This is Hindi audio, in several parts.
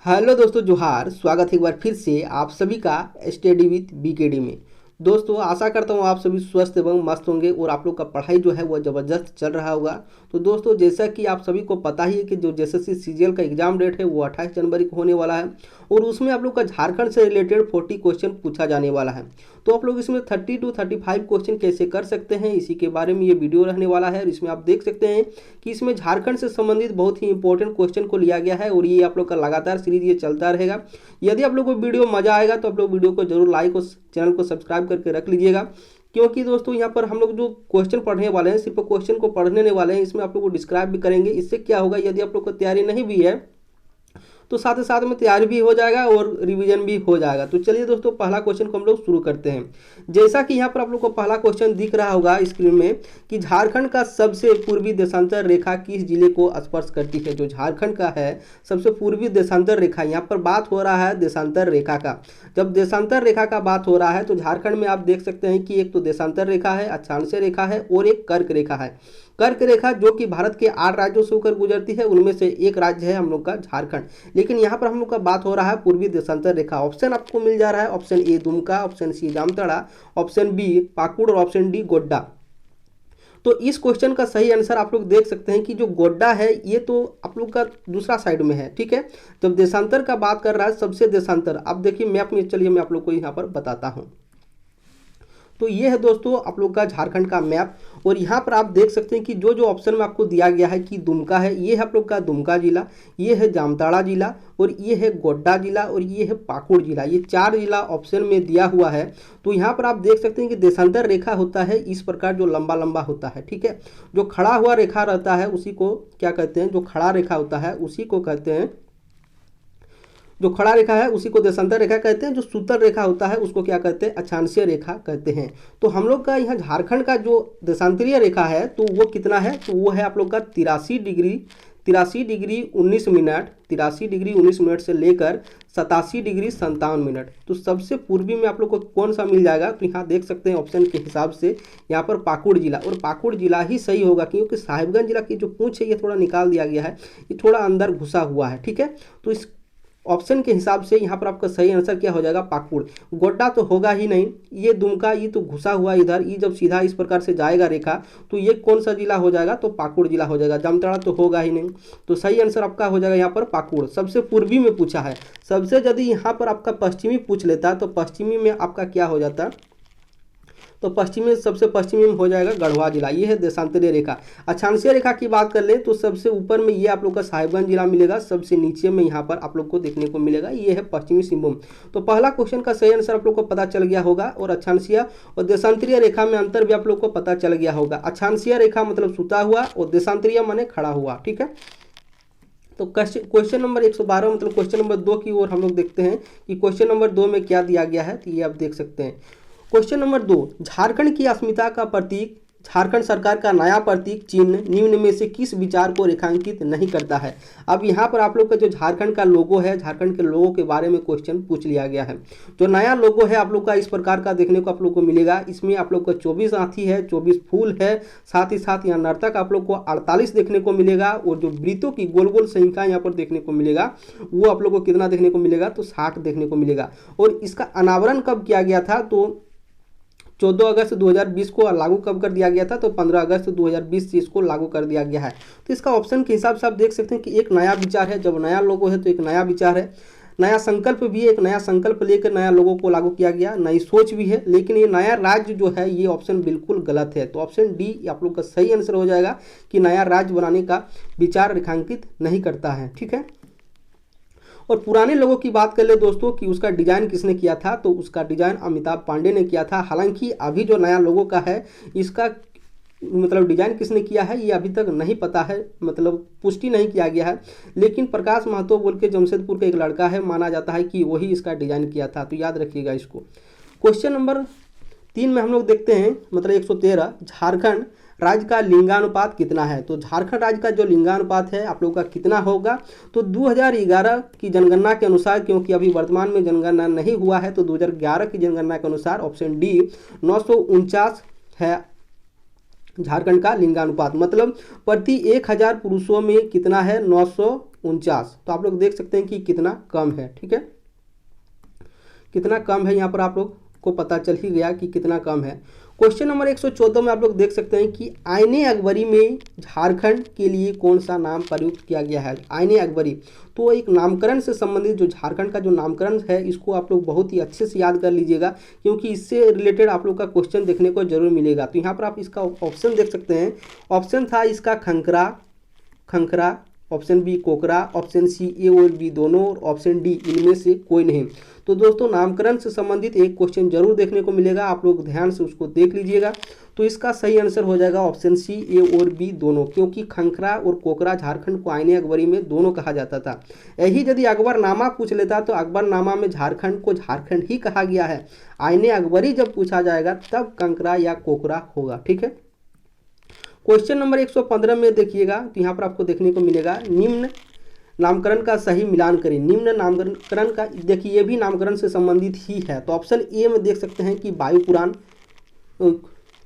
हेलो दोस्तों, जोहार। स्वागत है एक बार फिर से आप सभी का स्टडी विथ बीकेडी में। दोस्तों, आशा करता हूँ आप सभी स्वस्थ एवं मस्त होंगे और आप लोग का पढ़ाई जो है वो ज़बरदस्त चल रहा होगा। तो दोस्तों, जैसा कि आप सभी को पता ही है कि जो एसएससी सीजीएल का एग्जाम डेट है वो 28 जनवरी को होने वाला है और उसमें आप लोग का झारखंड से रिलेटेड 40 क्वेश्चन पूछा जाने वाला है। तो आप लोग इसमें 30 to 35 क्वेश्चन कैसे कर सकते हैं, इसी के बारे में ये वीडियो रहने वाला है। और इसमें आप देख सकते हैं कि इसमें झारखंड से संबंधित बहुत ही इंपॉर्टेंट क्वेश्चन को लिया गया है और ये आप लोग का लगातार सीरीज ये चलता रहेगा। यदि आप लोग को वीडियो मजा आएगा तो आप लोग वीडियो को जरूर लाइक और चैनल को सब्सक्राइब करके रख लीजिएगा, क्योंकि दोस्तों यहाँ पर हम लोग जो क्वेश्चन पढ़ने वाले हैं सिर्फ क्वेश्चन को पढ़ने वाले हैं, इसमें आप लोग को डिस्क्राइब भी करेंगे। इससे क्या होगा, यदि आप लोग को तैयारी नहीं भी है तो साथ ही साथ में तैयारी भी हो जाएगा और रिवीजन भी हो जाएगा। तो चलिए दोस्तों, पहला क्वेश्चन को हम लोग शुरू करते हैं। जैसा कि यहाँ पर आप लोग को पहला क्वेश्चन दिख रहा होगा स्क्रीन में कि झारखंड का सबसे पूर्वी देशांतर रेखा किस जिले को स्पर्श करती है। जो झारखंड का है सबसे पूर्वी देशांतर रेखा, यहाँ पर बात हो रहा है देशांतर रेखा का। जब देशांतर रेखा का बात हो रहा है तो झारखंड में आप देख सकते हैं कि एक तो देशांतर रेखा है, अक्षांशीय रेखा है और एक कर्क रेखा है। कर्क रेखा जो कि भारत के 8 राज्यों से होकर गुजरती है, उनमें से एक राज्य है हम लोग का झारखंड। लेकिन यहाँ पर हम लोग का बात हो रहा है पूर्वी देशांतर रेखा। ऑप्शन आपको मिल जा रहा है, option A Dumka, option C Jamtara, option B Pakur और ऑप्शन डी गोड्डा। तो इस क्वेश्चन का सही आंसर आप लोग देख सकते हैं कि जो गोड्डा है ये तो आप लोग का दूसरा साइड में है, ठीक है। जब देशांतर का बात कर रहा है सबसे देशांतर, आप देखिए मैप में, चलिए मैं आप लोग को यहाँ पर बताता हूँ। तो ये है दोस्तों आप लोग का झारखंड का मैप और यहाँ पर आप देख सकते हैं कि जो जो ऑप्शन में आपको दिया गया है कि दुमका है, ये है आप लोग का दुमका जिला, ये है जामताड़ा जिला और ये है गोड्डा जिला और ये है पाकुड़ जिला। ये 4 जिला ऑप्शन में दिया हुआ है। तो यहाँ पर आप देख सकते हैं कि देशांतर रेखा होता है इस प्रकार, जो लंबा लंबा होता है, ठीक है। जो खड़ा हुआ रेखा रहता है उसी को क्या कहते हैं, जो खड़ा रेखा होता है उसी को कहते हैं, जो खड़ा रेखा है उसी को देशांतर रेखा कहते हैं। जो सूतर रेखा होता है उसको क्या कहते हैं, अक्षांशीय रेखा कहते हैं। तो हम लोग का यहाँ झारखंड का जो देशांतरीय रेखा है तो वो कितना है, तो वो है आप लोग का 83 डिग्री 19 मिनट, 83 डिग्री 19 मिनट से लेकर 87 डिग्री 57 मिनट। तो सबसे पूर्वी में आप लोग को कौन सा मिल जाएगा, तो यहाँ देख सकते हैं ऑप्शन के हिसाब से यहाँ पर पाकुड़ जिला, और पाकुड़ जिला ही सही होगा क्योंकि साहिबगंज जिला की जो पूंछ है ये थोड़ा निकाल दिया गया है, ये थोड़ा अंदर घुसा हुआ है, ठीक है। तो इस ऑप्शन के हिसाब से यहाँ पर आपका सही आंसर क्या हो जाएगा, पाकुड़। गोड्डा तो होगा ही नहीं, ये दुमका ये तो घुसा हुआ इधर, ये जब सीधा इस प्रकार से जाएगा रेखा तो ये कौन सा जिला हो जाएगा, तो पाकुड़ जिला हो जाएगा। जामताड़ा तो होगा ही नहीं, तो सही आंसर आपका हो जाएगा यहाँ पर पाकुड़। सबसे पूर्वी में पूछा है, सबसे यदि यहाँ पर आपका पश्चिमी पूछ लेता तो पश्चिमी में आपका क्या हो जाता, तो पश्चिमी सबसे पश्चिमी में हो जाएगा गढ़वा जिला। ये है देशांतरीय रेखा। अक्षांशीय रेखा की बात कर ले तो सबसे ऊपर में ये आप लोग का साहिबगंज जिला मिलेगा, सबसे नीचे में यहाँ पर आप लोग को देखने को मिलेगा ये है पश्चिमी सिंहभूम। तो पहला क्वेश्चन का सही आंसर आप लोग को पता चल गया होगा और अक्षांशीय और देशांतरीय रेखा में अंतर भी आप लोग को पता चल गया होगा। अक्षांशीय रेखा मतलब सूता हुआ और देशांतरीय माने खड़ा हुआ, ठीक है। तो क्वेश्चन नंबर 112 मतलब क्वेश्चन नंबर 2 की ओर हम लोग देखते हैं कि क्वेश्चन नंबर 2 में क्या दिया गया है, तो ये आप देख सकते हैं। क्वेश्चन नंबर 2, झारखंड की अस्मिता का प्रतीक, झारखंड सरकार का नया प्रतीक चिन्ह निम्न में से किस विचार को रेखांकित नहीं करता है। अब यहाँ पर आप लोग का जो झारखंड का लोगो है, झारखंड के लोगों के बारे में क्वेश्चन पूछ लिया गया है। जो नया लोगो है आप लोग का इस प्रकार का देखने को आप लोग को मिलेगा। इसमें आप लोग का 24 हाथी है, 24 फूल है, साथ ही साथ यहाँ नर्तक आप लोग को 48 देखने को मिलेगा और जो वृत्तों की गोल गोल संख्या यहाँ पर देखने को मिलेगा वो आप लोग को कितना देखने को मिलेगा, तो 60 देखने को मिलेगा। और इसका अनावरण कब किया गया था, तो 14 अगस्त 2020 को लागू कब कर दिया गया था, तो 15 अगस्त 2020 से इसको लागू कर दिया गया है। तो इसका ऑप्शन के हिसाब से आप देख सकते हैं कि एक नया विचार है, जब नया लोगो है तो एक नया विचार है, नया संकल्प भी है, एक नया संकल्प लेकर नया लोगों को लागू किया गया, नई सोच भी है, लेकिन ये नया राज्य जो है ये ऑप्शन बिल्कुल गलत है। तो ऑप्शन डी आप लोग का सही आंसर हो जाएगा कि नया राज्य बनाने का विचार रेखांकित नहीं करता है, ठीक है। और पुराने लोगों की बात कर ले दोस्तों कि उसका डिजाइन किसने किया था, तो उसका डिजाइन अमिताभ पांडे ने किया था। हालांकि अभी जो नया लोगो का है इसका मतलब डिजाइन किसने किया है ये अभी तक नहीं पता है, मतलब पुष्टि नहीं किया गया है। लेकिन प्रकाश महतो बोल के जमशेदपुर का एक लड़का है, माना जाता है कि वही इसका डिजाइन किया था, तो याद रखिएगा इसको। क्वेश्चन नंबर 3 में हम लोग देखते हैं मतलब 113, झारखंड राज्य का लिंगानुपात कितना है। तो झारखंड राज्य का जो लिंगानुपात है आप लोगों का कितना होगा, तो 2011 की जनगणना के अनुसार, क्योंकि अभी वर्तमान में जनगणना नहीं हुआ है, तो 2011 की जनगणना के अनुसार ऑप्शन डी 949 है झारखंड का लिंगानुपात। मतलब प्रति 1000 पुरुषों में कितना है, 949 49। तो आप लोग देख सकते हैं कि कितना कम है, ठीक है, कितना कम है। यहाँ पर आप लोग को पता चल ही गया कि कितना कम है। क्वेश्चन नंबर 114 में आप लोग देख सकते हैं कि आईने अकबरी में झारखंड के लिए कौन सा नाम प्रयुक्त किया गया है। आईने अकबरी तो एक नामकरण से संबंधित जो झारखंड का जो नामकरण है, इसको आप लोग बहुत ही अच्छे से याद कर लीजिएगा, क्योंकि इससे रिलेटेड आप लोग का क्वेश्चन देखने को जरूर मिलेगा। तो यहाँ पर आप इसका ऑप्शन देख सकते हैं। ऑप्शन था इसका खंखरा, ऑप्शन बी कोकरा, ऑप्शन सी ए और बी दोनों, और ऑप्शन डी इनमें से कोई नहीं। तो दोस्तों नामकरण से संबंधित एक क्वेश्चन जरूर देखने को मिलेगा, आप लोग ध्यान से उसको देख लीजिएगा। तो इसका सही आंसर हो जाएगा ऑप्शन सी ए और बी दोनों, क्योंकि खंखरा और कोकरा झारखंड को आईने अकबरी में दोनों कहा जाता था। यही यदि अकबरनामा पूछ लेता तो अकबरनामा में झारखंड को झारखंड ही कहा गया है। आईने अकबरी जब पूछा जाएगा तब खंखरा या कोकरा होगा, ठीक है। क्वेश्चन नंबर 115 में देखिएगा, तो यहाँ पर आपको देखने को मिलेगा निम्न नामकरण का सही मिलान करें। निम्न नामकरण का, देखिए ये भी नामकरण से संबंधित ही है। तो ऑप्शन ए में देख सकते हैं कि वायु पुराण,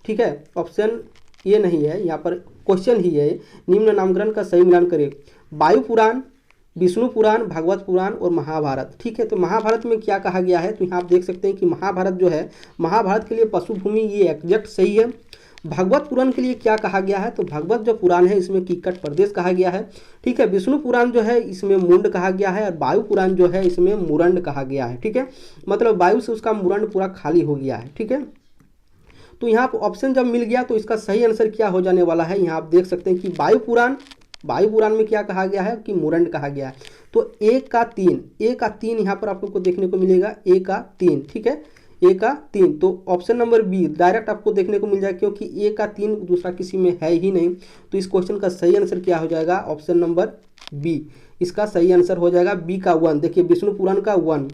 ठीक है, ऑप्शन ए नहीं है, यहाँ पर क्वेश्चन ही है निम्न नामकरण का सही मिलान करें। वायु पुराण, विष्णु पुराण, भागवत पुराण और महाभारत, ठीक है। तो महाभारत में क्या कहा गया है, तो यहाँ आप देख सकते हैं कि महाभारत जो है, महाभारत के लिए पशु भूमि ये एग्जैक्ट सही है। भागवत पुराण के लिए क्या कहा गया है, तो भागवत जो पुराण है इसमें किक्कट प्रदेश कहा गया है, ठीक है। विष्णु पुराण जो है इसमें मुंड कहा गया है, और वायु पुराण जो है इसमें मुरंड कहा गया है, ठीक है। मतलब वायु से उसका मुरंड पूरा खाली हो गया है, ठीक है। तो यहाँ पर ऑप्शन जब मिल गया तो इसका सही आंसर क्या हो जाने वाला है, यहाँ आप देख सकते हैं कि वायु पुराण में क्या कहा गया है कि मुरंड कहा गया है। तो ए का तीन यहाँ पर आप लोग को देखने को मिलेगा, ए का 3, ठीक है, ए का 3। तो ऑप्शन नंबर बी डायरेक्ट आपको देखने को मिल जाएगा, क्योंकि ए का 3 दूसरा किसी में है ही नहीं। तो इस क्वेश्चन का सही आंसर क्या हो जाएगा, ऑप्शन नंबर बी, इसका सही आंसर हो जाएगा बी का 1। देखिए विष्णु पुराण का 1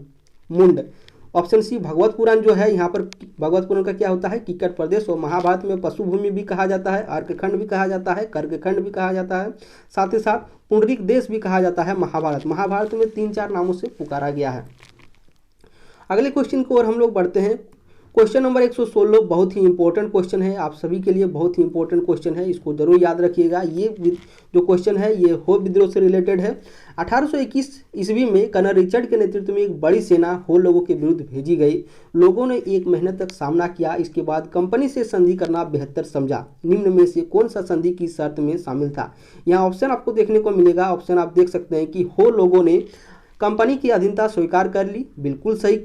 मुंड। ऑप्शन सी भगवत पुराण जो है, यहाँ पर भगवत पुराण का क्या होता है किक्कट प्रदेश, और महाभारत में पशु भूमि भी कहा जाता है, अर्कखंड भी कहा जाता है, कर्कखंड भी कहा जाता है, साथ ही साथ पुंडरीक देश भी कहा जाता है। महाभारत में 3-4 नामों से पुकारा गया है। अगले क्वेश्चन की ओर हम लोग बढ़ते हैं। क्वेश्चन नंबर 116 बहुत ही इंपॉर्टेंट क्वेश्चन है, आप सभी के लिए बहुत ही इंपॉर्टेंट क्वेश्चन है, इसको जरूर याद रखिएगा। ये जो क्वेश्चन है ये हो विद्रोह से रिलेटेड है। 1821 ईस्वी में कर्नल रिचर्ड के नेतृत्व में एक बड़ी सेना हो लोगों के विरुद्ध भेजी गई। लोगों ने 1 महीने तक सामना किया, इसके बाद कंपनी से संधि करना बेहतर समझा। निम्न में से कौन सा संधि की शर्त में शामिल था। यहाँ ऑप्शन आपको देखने को मिलेगा। ऑप्शन आप देख सकते हैं कि हो लोगों ने कंपनी की अधीनता स्वीकार कर ली, बिल्कुल सही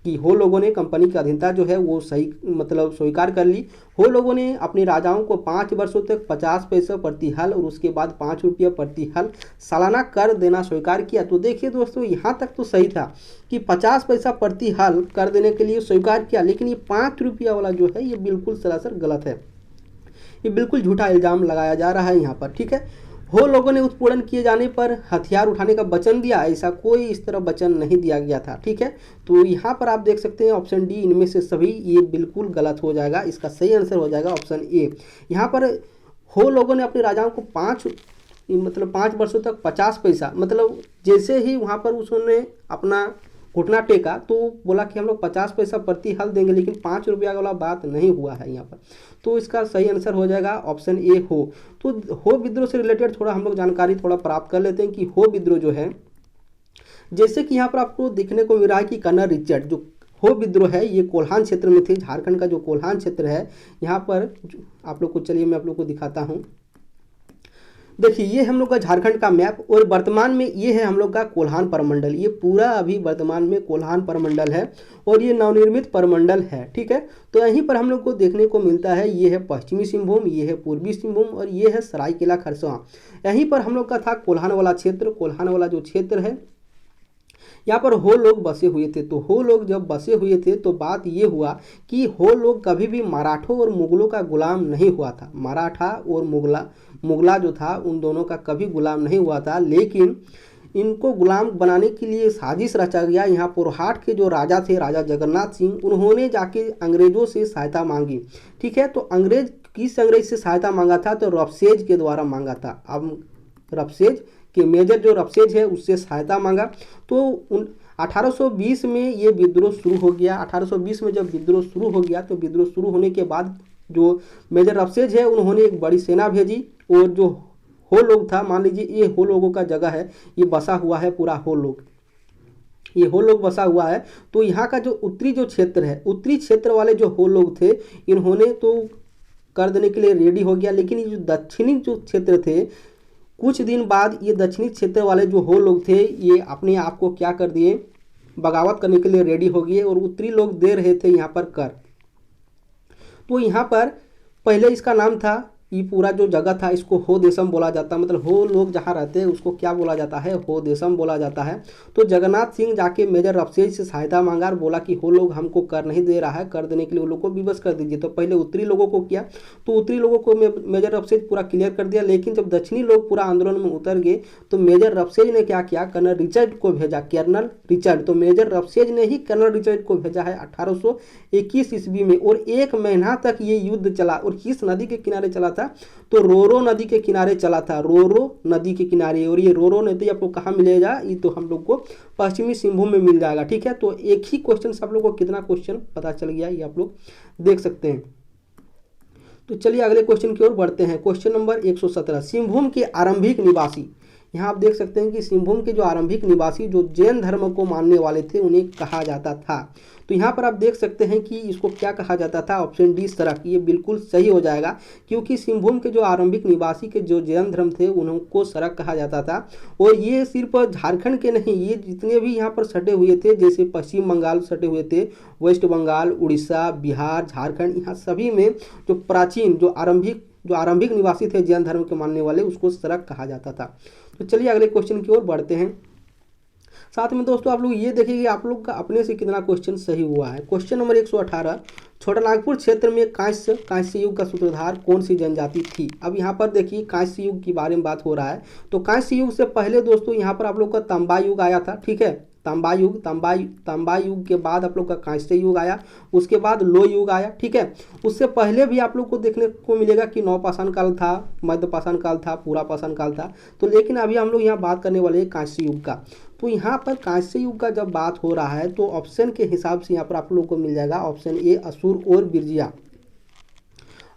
कि हो लोगों ने कंपनी की अधीनता जो है वो सही मतलब स्वीकार कर ली। हो लोगों ने अपने राजाओं को 5 वर्षों तक 50 पैसे प्रति हल और उसके बाद 5 रुपये प्रति हल सालाना कर देना स्वीकार किया। तो देखिए दोस्तों यहाँ तक तो सही था कि 50 पैसा प्रति हल कर देने के लिए स्वीकार किया, लेकिन ये 5 रुपया वाला जो है ये बिल्कुल सरासर गलत है, ये बिल्कुल झूठा इल्ज़ाम लगाया जा रहा है यहाँ पर, ठीक है। हो लोगों ने उत्पीड़न किए जाने पर हथियार उठाने का वचन दिया, ऐसा कोई इस तरह वचन नहीं दिया गया था, ठीक है। तो यहाँ पर आप देख सकते हैं ऑप्शन डी इनमें से सभी ये बिल्कुल गलत हो जाएगा। इसका सही आंसर हो जाएगा ऑप्शन ए। यहाँ पर हो लोगों ने अपने राजाओं को 5 वर्षों तक 50 पैसा, मतलब जैसे ही वहाँ पर उसने अपना घुटना टेका तो बोला कि हम लोग 50 पैसा प्रति हल देंगे, लेकिन 5 रुपया वाला बात नहीं हुआ है यहाँ पर। तो इसका सही आंसर हो जाएगा ऑप्शन ए हो। तो हो विद्रोह से रिलेटेड थोड़ा हम लोग जानकारी थोड़ा प्राप्त कर लेते हैं कि हो विद्रोह जो है, जैसे कि यहाँ पर आपको देखने को मिल रहा है कि कर्नल रिचर्ड जो हो विद्रोह है ये कोल्हान क्षेत्र में थे। झारखंड का जो कोल्हान क्षेत्र है यहाँ पर आप लोग को, चलिए मैं आप लोग को दिखाता हूँ। देखिए ये हम लोग का झारखंड का मैप, और वर्तमान में ये है हम लोग का कोल्हान परमंडल। ये पूरा अभी वर्तमान में कोल्हान परमंडल है और ये नवनिर्मित परमंडल है, ठीक है। तो यहीं पर हम लोग को देखने को मिलता है, ये है पश्चिमी सिंहभूम, ये है पूर्वी सिंहभूम और ये है सरायकेला खरसावां। यहीं पर हम लोग का था कोल्हान वाला क्षेत्र। कोल्हान वाला जो क्षेत्र है यहाँ पर हो लोग बसे हुए थे। तो हो लोग जब बसे हुए थे तो बात ये हुआ कि हो लोग कभी भी मराठों और मुगलों का गुलाम नहीं हुआ था। मराठा और मुगला जो था उन दोनों का कभी गुलाम नहीं हुआ था, लेकिन इनको गुलाम बनाने के लिए साजिश रचा गया। यहाँ पुरहाट के जो राजा थे, राजा जगन्नाथ सिंह, उन्होंने जाके अंग्रेजों से सहायता मांगी, ठीक है। तो अंग्रेज से सहायता मांगा था, तो रफसेज के द्वारा मांगा था। अब रफसेज के मेजर जो रफसेज है उससे सहायता मांगा। तो 1820 में ये विद्रोह शुरू हो गया। 1820 में जब विद्रोह शुरू हो गया तो विद्रोह शुरू होने के बाद जो मेजर रफसेज है उन्होंने एक बड़ी सेना भेजी, और जो हो लोग था, मान लीजिए ये हो लोगों का जगह है, ये बसा हुआ है पूरा हो लोग, ये हो लोग बसा हुआ है। तो यहाँ का जो उत्तरी जो क्षेत्र है, उत्तरी क्षेत्र वाले जो हो लोग थे, इन्होंने तो कर देने के लिए रेडी हो गया, लेकिन ये जो दक्षिणी जो क्षेत्र थे, कुछ दिन बाद ये दक्षिणी क्षेत्र वाले जो हो लोग थे, ये अपने आप को क्या कर दिए, बगावत करने के लिए रेडी हो गए, और उत्तरी लोग दे रहे थे यहाँ पर कर। तो यहाँ पर पहले इसका नाम था, ये पूरा जो जगह था इसको हो देशम बोला जाता है, मतलब हो लोग जहाँ रहते हैं उसको क्या बोला जाता है, हो देशम बोला जाता है। तो जगन्नाथ सिंह जाके मेजर रफसेज से सहायता मांगा और बोला कि हो लोग हमको कर नहीं दे रहा है, कर देने के लिए वो लोग को विवश कर दीजिए। तो पहले उत्तरी लोगों को किया, तो उत्तरी लोगों को मेजर रफसेज पूरा क्लियर कर दिया, लेकिन जब दक्षिणी लोग पूरा आंदोलन में उतर गए तो मेजर रफसेज ने क्या किया, कर्नल रिचर्ड को भेजा, कर्नल रिचर्ड। तो मेजर रफसेज ने ही कर्नल रिचर्ड को भेजा है 1821 ईस्वी में, और 1 महीना तक ये युद्ध चला। और किस नदी के किनारे चला था, तो रोरो नदी के किनारे चला था, रोरो नदी के किनारे। और ये रोरो नदी आपको कहाँ मिलेगा, ये तो हम लोग को पश्चिमी सिंहभूम में मिल जाएगा, ठीक है। तो एक ही क्वेश्चन से आप लोग को कितना क्वेश्चन पता चल गया, ये आप लोग देख सकते हैं। तो चलिए अगले क्वेश्चन की ओर बढ़ते हैं। क्वेश्चन नंबर 117, सिंहभूम के आरंभिक निवासी। यहाँ आप देख सकते हैं कि सिंहभूम के जो आरंभिक निवासी जो जैन धर्म को मानने वाले थे उन्हें कहा जाता था। तो यहाँ पर आप देख सकते हैं कि इसको क्या कहा जाता था, ऑप्शन डी सरक, ये बिल्कुल सही हो जाएगा, क्योंकि सिंहभूम के जो आरंभिक निवासी के जो जैन धर्म थे उनको सरक कहा जाता था। और ये सिर्फ झारखंड के नहीं, ये जितने भी यहाँ पर सटे हुए थे, जैसे पश्चिम बंगाल सटे हुए थे, वेस्ट बंगाल, उड़ीसा, बिहार, झारखंड, यहाँ सभी में जो प्राचीन जो आरंभिक निवासी थे जैन धर्म के मानने वाले, उसको सरक कहा जाता था। तो चलिए अगले क्वेश्चन की ओर बढ़ते हैं। साथ में दोस्तों आप लोग ये देखिए कि आप लोग का अपने से कितना क्वेश्चन सही हुआ है। क्वेश्चन नंबर 118, छोटा नागपुर क्षेत्र में कांस्य युग का सूत्रधार कौन सी जनजाति थी। अब यहाँ पर देखिए कांस्य युग के बारे में बात हो रहा है। तो कांस्य युग से पहले दोस्तों यहाँ पर आप लोग का तांबा युग आया था, ठीक है, तांबा युग के बाद आप लोग का कांस्य युग आया, उसके बाद लो युग आया, ठीक है। उससे पहले भी आप लोग को देखने को मिलेगा कि नवपाषाण काल था, मध्य पाषाण काल था, पूरा पाषाण काल था। तो लेकिन अभी हम लोग यहाँ बात करने वाले हैं कांस्य युग का। तो यहाँ पर कांस्य युग का जब बात हो रहा है तो ऑप्शन के हिसाब से यहाँ पर आप लोगों को मिल जाएगा ऑप्शन ए, असुर और बिरजिया।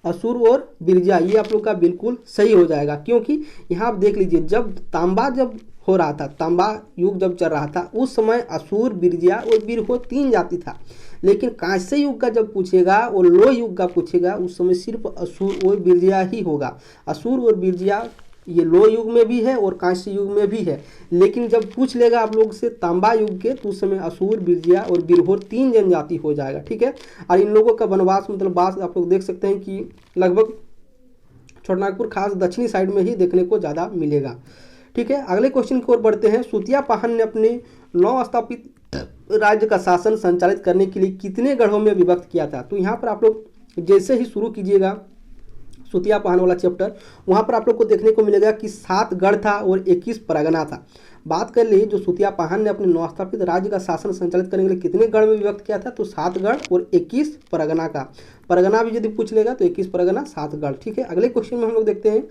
असुर और बिरजिया ये आप लोग का बिल्कुल सही हो जाएगा, क्योंकि यहाँ आप देख लीजिए जब तांबा जब हो रहा था, तांबा युग जब चल रहा था, उस समय असुर, बिरजिया और बिरहो 3 जाति था। लेकिन कांस्य युग का जब पूछेगा और लो युग का पूछेगा, उस समय सिर्फ असुर और बिरजिया ही होगा। असुर और बिरजिया ये लो युग में भी है और कांस्य युग में भी है। लेकिन जब पूछ लेगा आप लोग से तांबा युग के, तो उस समय असुर, बिरजिया और बिरहो 3 जनजाति हो जाएगा, ठीक है। और इन लोगों का वनवास मतलब वास आप लोग देख सकते हैं कि लगभग छोटानागपुर खास दक्षिणी साइड में ही देखने को ज़्यादा मिलेगा, ठीक है। अगले क्वेश्चन की ओर बढ़ते हैं। सुतिया पाहन ने अपने नवस्थापित राज्य का शासन संचालित करने के लिए कितने गढ़ों में विभक्त किया था। तो यहाँ पर आप लोग जैसे ही शुरू कीजिएगा सुतिया पाहन वाला चैप्टर, वहाँ पर आप लोग को देखने को मिलेगा कि 7 गढ़ था और 21 परगना था। बात कर ली जो सुतिया पाहन ने अपने नवस्थापित राज्य का शासन संचालित करने के लिए कितने गढ़ में विभक्त किया था, तो 7 गढ़ और 21 परगना का। परगना भी यदि पूछ लेगा तो 21 परगना 7 गढ़, ठीक है। अगले क्वेश्चन में हम लोग देखते हैं।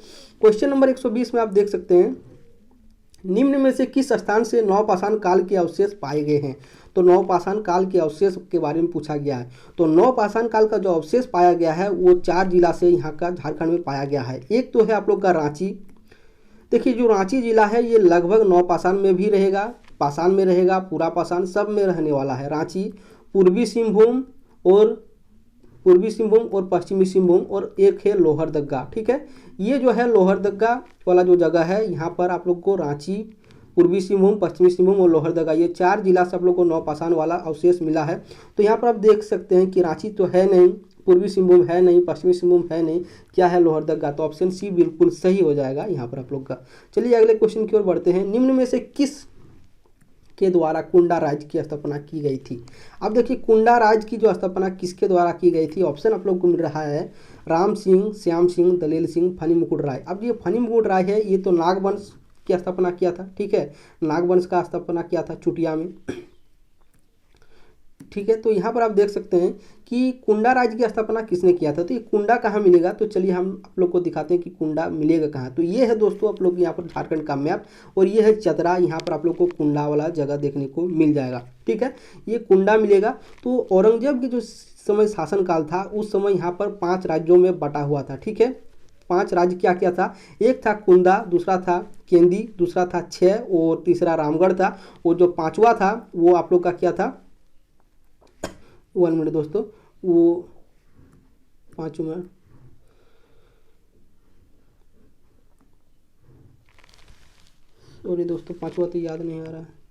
क्वेश्चन नंबर 120 में आप देख सकते हैं, निम्न में से किस स्थान से नवपाषाण काल के अवशेष पाए गए हैं। तो नवपाषाण काल के अवशेष के बारे में पूछा गया है। तो नवपाषाण काल का जो अवशेष पाया गया है वो 4 जिला से यहाँ का झारखंड में पाया गया है। एक तो है आप लोग का रांची। देखिए जो रांची जिला है ये लगभग नवपाषाण में भी रहेगा, पाषाण में रहेगा, पूरा पाषाण सब में रहने वाला है। रांची, पूर्वी सिंहभूम और पश्चिमी सिंहभूम, और एक है लोहरदगा, ठीक है। ये जो है लोहरदगा वाला जो जगह है, यहाँ पर आप लोग को रांची, पूर्वी सिंहभूम, पश्चिमी सिंहभूम और लोहरदगा ये 4 जिला से आप लोग को नवपाषाण वाला अवशेष मिला है। तो यहाँ पर आप देख सकते हैं कि रांची तो है नहीं, पूर्वी सिंहभूम है नहीं, पश्चिमी सिंहभूम है नहीं, क्या है लोहरदगा। तो ऑप्शन सी बिल्कुल सही हो जाएगा यहाँ पर आप लोग का। चलिए अगले क्वेश्चन की ओर बढ़ते हैं। निम्न में से किस के द्वारा कुंडा राज्य की स्थापना की गई थी। अब देखिए कुंडा राज्य की जो स्थापना किसके द्वारा की गई थी, ऑप्शन आप लोग को मिल रहा है राम सिंह, श्याम सिंह, दलेल सिंह, फनी मुकुट राय। अब ये फनी मुकुट राय है, ये तो नागवंश की स्थापना किया था, ठीक है, नागवंश का स्थापना किया था चुटिया में, ठीक है। तो यहाँ पर आप देख सकते हैं कि कुंडा राज्य की स्थापना किसने किया था। तो ये कुंडा कहाँ मिलेगा, तो चलिए हम आप लोग को दिखाते हैं कि कुंडा मिलेगा कहाँ। तो ये है दोस्तों आप लोग यहाँ पर झारखंड का मैप, और ये है चतरा। यहाँ पर आप लोग को कुंडा वाला जगह देखने को मिल जाएगा, ठीक है, ये कुंडा मिलेगा। तो औरंगजेब की जो समय शासनकाल था उस समय यहाँ पर 5 राज्यों में बटा हुआ था, ठीक है। 5 राज्य क्या क्या था, एक था कुंदा, दूसरा था केंदी, दूसरा था छह और तीसरा रामगढ़ था। और जो पांचवा था वो आप लोग का क्या था, 1 मिनट दोस्तों, वो पांचवा, सॉरी दोस्तों पांचवा तो याद नहीं आ रहा है।